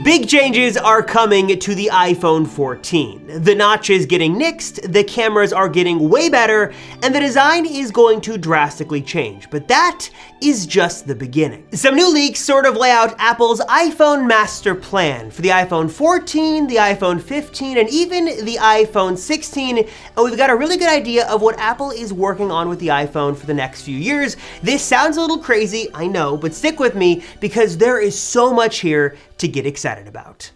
Big changes are coming to the iPhone 14. The notch is getting nixed, the cameras are getting way better, and the design is going to drastically change. But that is just the beginning. Some new leaks sort of lay out Apple's iPhone master plan for the iPhone 14, the iPhone 15, and even the iPhone 16. And we've got a really good idea of what Apple is working on with the iPhone for the next few years. This sounds a little crazy, I know, but stick with me because there is so much here to get excited about.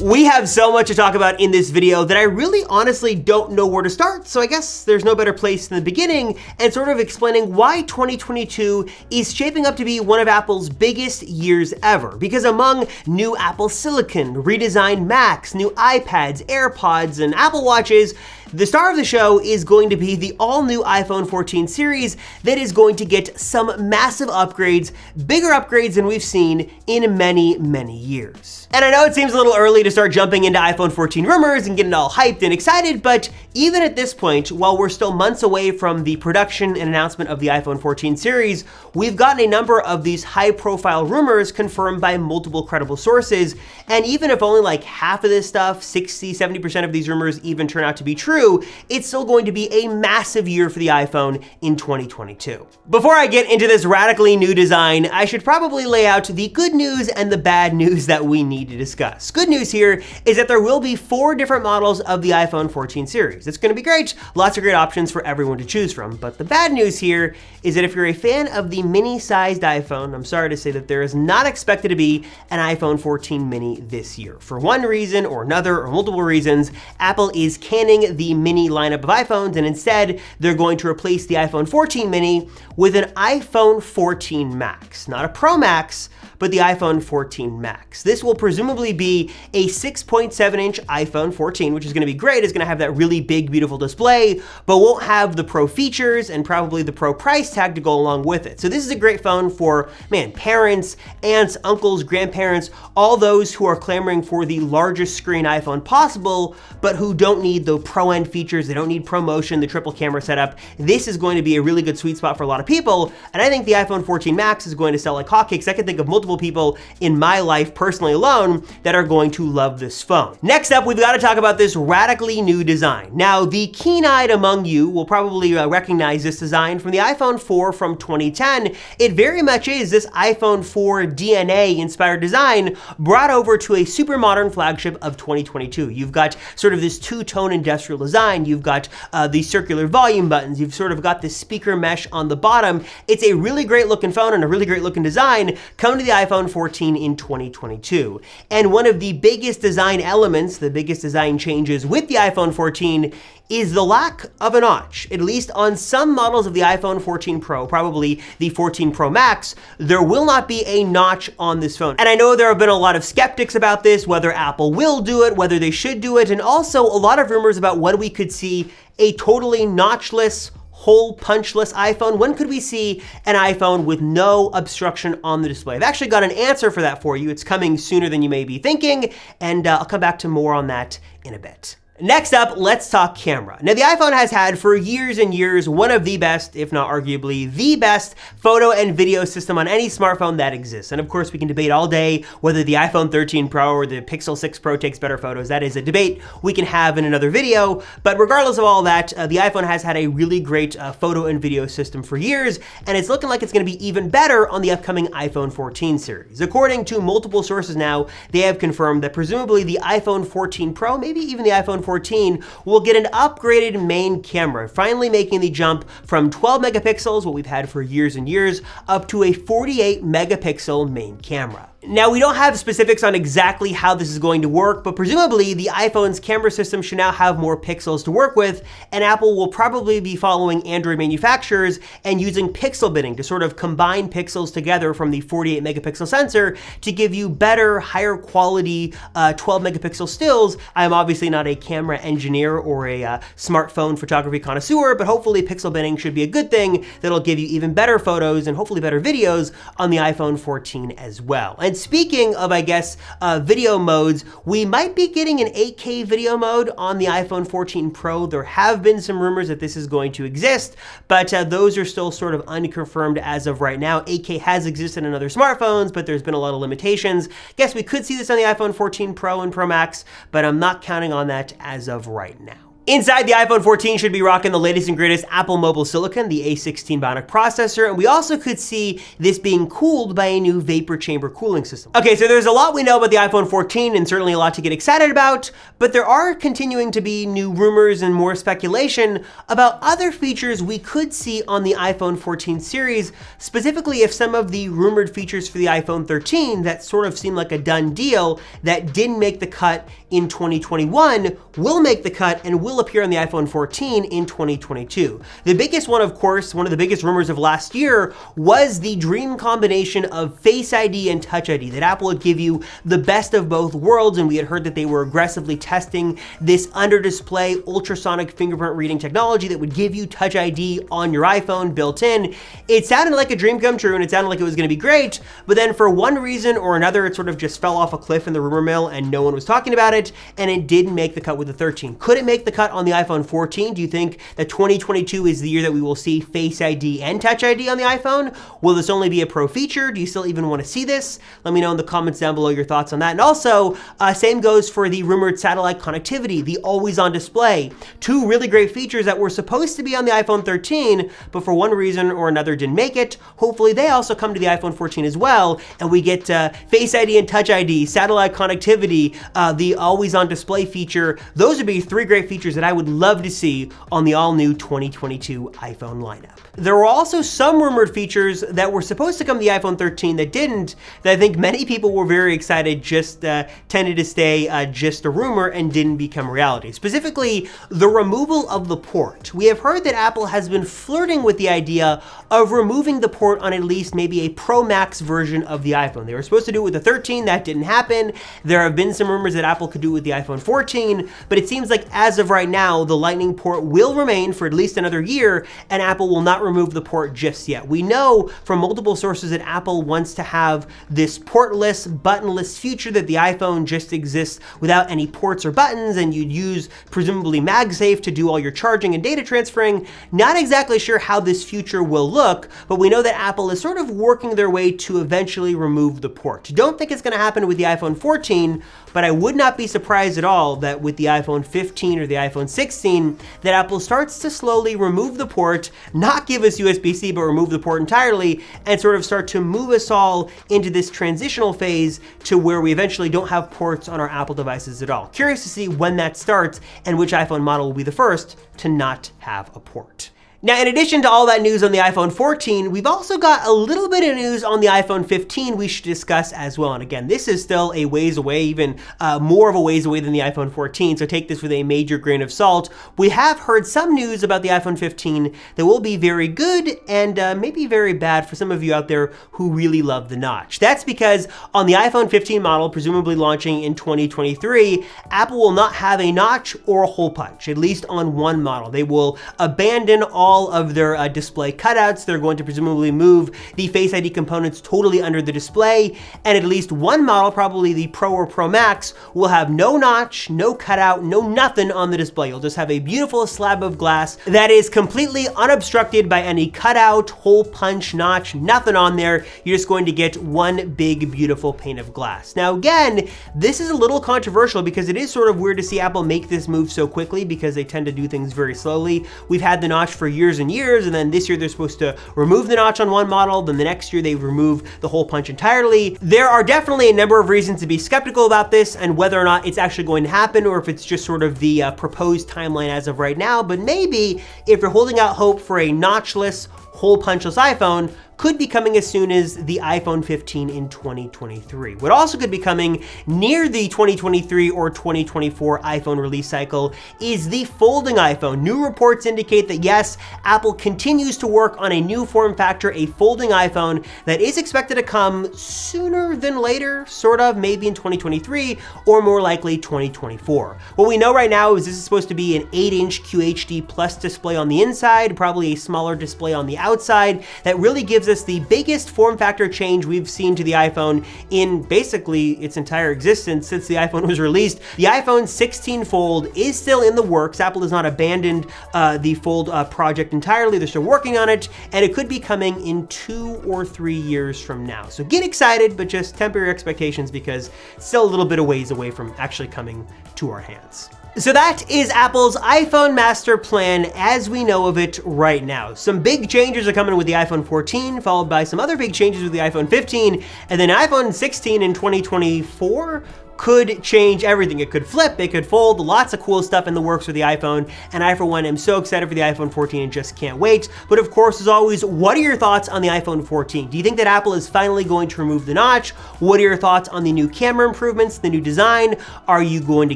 We have so much to talk about in this video that I really honestly don't know where to start, so I guess there's no better place than the beginning and sort of explaining why 2022 is shaping up to be one of Apple's biggest years ever. Because among new Apple Silicon, redesigned Macs, new iPads, AirPods, and Apple Watches, the star of the show is going to be the all-new iPhone 14 series that is going to get some massive upgrades, bigger upgrades than we've seen in many, many years. And I know it seems a little early to start jumping into iPhone 14 rumors and getting all hyped and excited, but even at this point, while we're still months away from the production and announcement of the iPhone 14 series, we've gotten a number of these high-profile rumors confirmed by multiple credible sources, and even if only like half of this stuff, 60-70% of these rumors even turn out to be true, it's still going to be a massive year for the iPhone in 2022. Before I get into this radically new design, I should probably lay out the good news and the bad news that we need to discuss. Good news here is that there will be 4 different models of the iPhone 14 series. It's going to be great, lots of great options for everyone to choose from. But the bad news here is that if you're a fan of the mini-sized iPhone, I'm sorry to say that there is not expected to be an iPhone 14 mini this year. For one reason or another, or multiple reasons, Apple is canning the mini lineup of iPhones, and instead they're going to replace the iPhone 14 mini with an iPhone 14 Max. Not a Pro Max, but the iPhone 14 Max. This will presumably be a 6.7-inch iPhone 14, which is going to be great. It's going to have that really big, beautiful display, but won't have the Pro features and probably the Pro price tag to go along with it. So this is a great phone for, man, parents, aunts, uncles, grandparents, all those who are clamoring for the largest screen iPhone possible, but who don't need the Pro end features. They don't need ProMotion, the triple camera setup. This is going to be a really good sweet spot for a lot of people, and I think the iPhone 14 Max is going to sell like hotcakes. I can think of multiple people in my life personally alone that are going to love this phone. Next up, we've got to talk about this radically new design. Now, the keen-eyed among you will probably recognize this design from the iPhone 4 from 2010. It very much is this iPhone 4 DNA-inspired design brought over to a super modern flagship of 2022. You've got sort of this two-tone industrial design. You've got the circular volume buttons. You've sort of got this speaker mesh on the bottom. It's a really great looking phone and a really great looking design coming to the iPhone 14 in 2022. And one of the biggest design elements, the biggest design changes with the iPhone 14 is the lack of a notch. At least on some models of the iPhone 14 Pro, probably the 14 Pro Max, there will not be a notch on this phone. And I know there have been a lot of skeptics about this, whether Apple will do it, whether they should do it, and also a lot of rumors about when we could see a totally notchless, hole punchless iPhone. When could we see an iPhone with no obstruction on the display? I've actually got an answer for that for you. It's coming sooner than you may be thinking, and I'll come back to more on that in a bit. Next up, let's talk camera. Now, the iPhone has had for years and years one of the best, if not arguably the best, photo and video system on any smartphone that exists. And of course, we can debate all day whether the iPhone 13 Pro or the Pixel 6 Pro takes better photos. That is a debate we can have in another video. But regardless of all that, the iPhone has had a really great photo and video system for years, and it's looking like it's going to be even better on the upcoming iPhone 14 series. According to multiple sources now, they have confirmed that presumably the iPhone 14 Pro, maybe even the iPhone 14 will get an upgraded main camera, finally making the jump from 12 megapixels, what we've had for years and years, up to a 48 megapixel main camera. Now, we don't have specifics on exactly how this is going to work, but presumably the iPhone's camera system should now have more pixels to work with, and Apple will probably be following Android manufacturers and using pixel binning to sort of combine pixels together from the 48 megapixel sensor to give you better, higher quality 12 megapixel stills. I'm obviously not a camera engineer or a smartphone photography connoisseur, but hopefully pixel binning should be a good thing that'll give you even better photos and hopefully better videos on the iPhone 14 as well. And speaking of, I guess, video modes, we might be getting an 8K video mode on the iPhone 14 Pro. There have been some rumors that this is going to exist, but those are still sort of unconfirmed as of right now. 8K has existed in other smartphones, but there's been a lot of limitations. Guess we could see this on the iPhone 14 Pro and Pro Max, but I'm not counting on that as of right now. Inside, the iPhone 14 should be rocking the latest and greatest Apple mobile silicon, the A16 Bionic processor, and we also could see this being cooled by a new vapor chamber cooling system. Okay, so there's a lot we know about the iPhone 14 and certainly a lot to get excited about, but there are continuing to be new rumors and more speculation about other features we could see on the iPhone 14 series, specifically if some of the rumored features for the iPhone 13 that sort of seem like a done deal that didn't make the cut in 2021 will make the cut and will appear on the iPhone 14 in 2022. The biggest one, of course, one of the biggest rumors of last year was the dream combination of Face ID and Touch ID, that Apple would give you the best of both worlds, and we had heard that they were aggressively testing this under-display ultrasonic fingerprint reading technology that would give you Touch ID on your iPhone built in. It sounded like a dream come true, and it sounded like it was going to be great, but then for one reason or another, it sort of just fell off a cliff in the rumor mill and no one was talking about it, and it didn't make the cut with the 13. Could it make the cut on the iPhone 14? Do you think that 2022 is the year that we will see Face ID and Touch ID on the iPhone? Will this only be a pro feature? Do you still even want to see this? Let me know in the comments down below your thoughts on that. And also, same goes for the rumored satellite connectivity, the always-on display. Two really great features that were supposed to be on the iPhone 13, but for one reason or another didn't make it. Hopefully they also come to the iPhone 14 as well, and we get Face ID and Touch ID, satellite connectivity, the always-on display feature. Those would be three great features that I would love to see on the all-new 2022 iPhone lineup. There were also some rumored features that were supposed to come to the iPhone 13 that didn't, that I think many people were very excited just tended to stay just a rumor and didn't become reality. Specifically, the removal of the port. We have heard that Apple has been flirting with the idea of removing the port on at least maybe a Pro Max version of the iPhone. They were supposed to do it with the 13, that didn't happen. There have been some rumors that Apple could do it with the iPhone 14, but it seems like as of right now, the Lightning port will remain for at least another year, and Apple will not remove the port just yet. We know from multiple sources that Apple wants to have this portless, buttonless future, that the iPhone just exists without any ports or buttons, and you'd use presumably MagSafe to do all your charging and data transferring. Not exactly sure how this future will look, but we know that Apple is sort of working their way to eventually remove the port. Don't think it's going to happen with the iPhone 14, but I would not be surprised at all that with the iPhone 15 or the iPhone 16, that Apple starts to slowly remove the port, not give us USB-C, but remove the port entirely, and sort of start to move us all into this transitional phase to where we eventually don't have ports on our Apple devices at all. Curious to see when that starts and which iPhone model will be the first to not have a port. Now, in addition to all that news on the iPhone 14, we've also got a little bit of news on the iPhone 15 we should discuss as well. And again, this is still a ways away, even more of a ways away than the iPhone 14, so take this with a major grain of salt. We have heard some news about the iPhone 15 that will be very good and maybe very bad for some of you out there who really love the notch. That's because on the iPhone 15 model, presumably launching in 2023, Apple will not have a notch or a hole punch, at least on one model. They will abandon all of their display cutouts. They're going to presumably move the Face ID components totally under the display, and at least one model, probably the Pro or Pro Max, will have no notch, no cutout, no nothing on the display. You'll just have a beautiful slab of glass that is completely unobstructed by any cutout, hole punch, notch, nothing on there. You're just going to get one big, beautiful pane of glass. Now, again, this is a little controversial because it is sort of weird to see Apple make this move so quickly because they tend to do things very slowly. We've had the notch for years and years, and then this year they're supposed to remove the notch on one model, then the next year they remove the hole punch entirely. There are definitely a number of reasons to be skeptical about this and whether or not it's actually going to happen or if it's just sort of the proposed timeline as of right now, but maybe if you're holding out hope for a notchless, hole punchless iPhone, could be coming as soon as the iPhone 15 in 2023. What also could be coming near the 2023 or 2024 iPhone release cycle is the folding iPhone. New reports indicate that yes, Apple continues to work on a new form factor, a folding iPhone that is expected to come sooner than later, sort of, maybe in 2023 or more likely 2024. What we know right now is this is supposed to be an 8-inch QHD Plus display on the inside, probably a smaller display on the outside that really gives us the biggest form factor change we've seen to the iPhone in basically its entire existence since the iPhone was released. The iPhone 16 Fold is still in the works. Apple has not abandoned the Fold project entirely. They're still working on it, and it could be coming in 2 or 3 years from now. So get excited, but just temper your expectations because it's still a little bit of ways away from actually coming to our hands. So that is Apple's iPhone master plan as we know of it right now. Some big changes are coming with the iPhone 14, followed by some other big changes with the iPhone 15, and then iPhone 16 in 2024 could change everything. It could flip, it could fold, lots of cool stuff in the works with the iPhone, and I, for one, am so excited for the iPhone 14 and just can't wait. But of course, as always, what are your thoughts on the iPhone 14? Do you think that Apple is finally going to remove the notch? What are your thoughts on the new camera improvements, the new design? Are you going to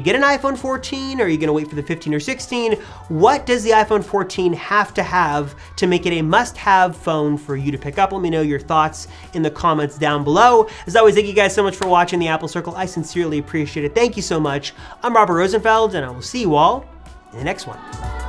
get an iPhone 14? Are you gonna wait for the 15 or 16? What does the iPhone 14 have to make it a must-have phone for you to pick up? Let me know your thoughts in the comments down below. As always, thank you guys so much for watching the Apple Circle. I sincerely appreciate it. Thank you so much. I'm Robert Rosenfeld, and I will see you all in the next one.